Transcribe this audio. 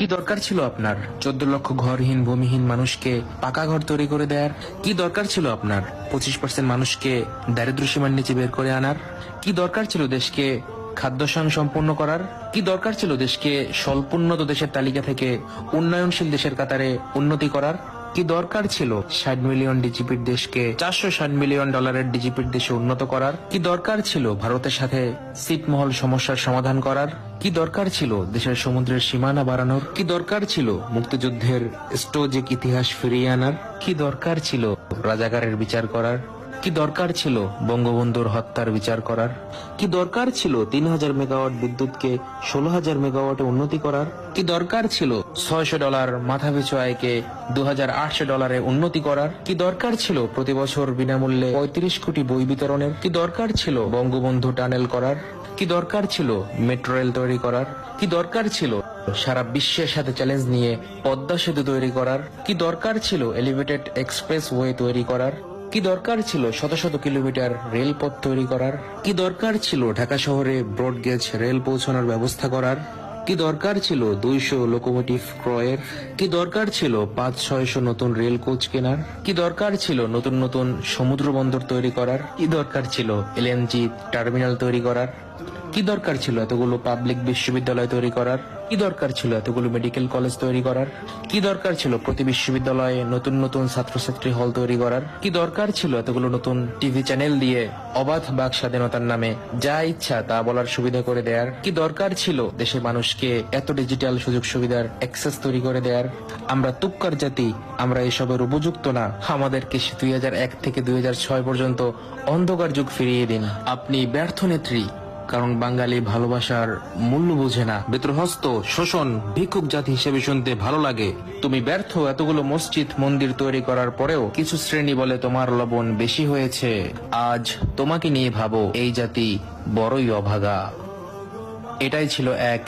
কি দরকার ছিল আপনার 14 লক্ষ ঘরহীন ভূমিহীন মানুষকে পাকা ঘর তৈরি করে দেওয়ার? কি দরকার ছিল আপনার 25% মানুষকে দারিদ্র্য সীমার নিচে বের করে আনার? কি দরকার ছিল দেশকে খাদ্য সম্পন্ন করার? কি দরকার ছিল দেশকে স্বল্পোন্নত দেশের তালিকা থেকে উন্নয়নশীল দেশের কাতারে উন্নতি করার? কি দরকার ছিল 60 মিলিয়ন ডিজিপির দেশকে 460 মিলিয়ন ডলারের ডিজিপির দেশে উন্নত করার? কি দরকার ছিল ভারতের সাথে ছিটমহল সমস্যার সমাধান করার? কি দরকার ছিল দেশের সমুদ্রের সীমানা বাড়ানোর? কি দরকার ছিল মুক্তিযুদ্ধের স্টোজিক ইতিহাস ফিরিয়ে আনার? কি দরকার ছিল রাজাকারের বিচার করার? কি দরকার ছিল বঙ্গবন্ধুর হত্যার বিচার করার? কি দরকার ছিল 3000 মেগাওয়াট বিদ্যুৎকে 16,000 মেগাওয়াটে উন্নতি করার? কি দরকার ছিল $600 মাথাপিছু আয়কে 2,800 ডলারে উন্নতি করার? কি দরকার ছিল প্রতি বছর বিনামূল্যে 35 কোটি বই বিতরণের? কি দরকার ছিল বঙ্গবন্ধু টানেল করার? কি দরকার ছিল মেট্রো রেল তৈরি করার? কি দরকার ছিল সারা বিশ্বের সাথে চ্যালেঞ্জ নিয়ে পদ্মা সেতু তৈরি করার? কি দরকার ছিল এলিভেটেড এক্সপ্রেস ওয়ে তৈরি করার? কি দরকার ছিল শত শত কিলোমিটার রেলপথ তৈরি করার? কি দরকার ছিল ঢাকা শহরে ব্রডগেজ রেল পৌঁছানোর ব্যবস্থা করার? কি দরকার ছিল 200 লোকোমোটিভ ক্রয়ের? কি দরকার ছিল 500-600 নতুন রেল কোচ কেনার? কি দরকার ছিল নতুন নতুন সমুদ্র বন্দর তৈরি করার? কি দরকার ছিল এলএনজি টার্মিনাল তৈরি করার? কি দরকার ছিল এতগুলো পাবলিক বিশ্ববিদ্যালয় তৈরি করার? কি দরকার ছিল এতগুলো মেডিকেল কলেজ তৈরি করার? কি দরকার ছিল প্রতি বিশ্ববিদ্যালয়ে নতুন নতুন ছাত্রছাত্রী হল তৈরি করার? কি দরকার ছিল এতগুলো নতুন টিভি চ্যানেল দিয়ে অবাধ বাক স্বাধীনতার নামে যা ইচ্ছা তা বলার সুবিধা করে দেয়ার? কি দরকার ছিল দেশের মানুষকে এত ডিজিটাল সুযোগ সুবিধার অ্যাক্সেস তৈরি করে দেয়ার? আমরা তুক্কার জাতি, আমরা এসবের উপযুক্ত না। আমাদেরকে 2001 থেকে 2006 পর্যন্ত অন্ধকার যুগ ফিরিয়ে দিন। আপনি ব্যর্থ নেত্রী, কারণ বাঙালি ভালোবাসার মূল্য বোঝে না। বেত্রহস্ত শোষণ ভিক্ষুক জাতি হিসেবে শুনতে ভালো লাগে। তুমি ব্যর্থ এতগুলো মসজিদ মন্দির তৈরি করার পরেও কিছু শ্রেণী বলে তোমার লবণ বেশি হয়েছে। আজ তোমাকে নিয়ে ভাবো, এই জাতি বড়ই অভাগা। এটাই ছিল এক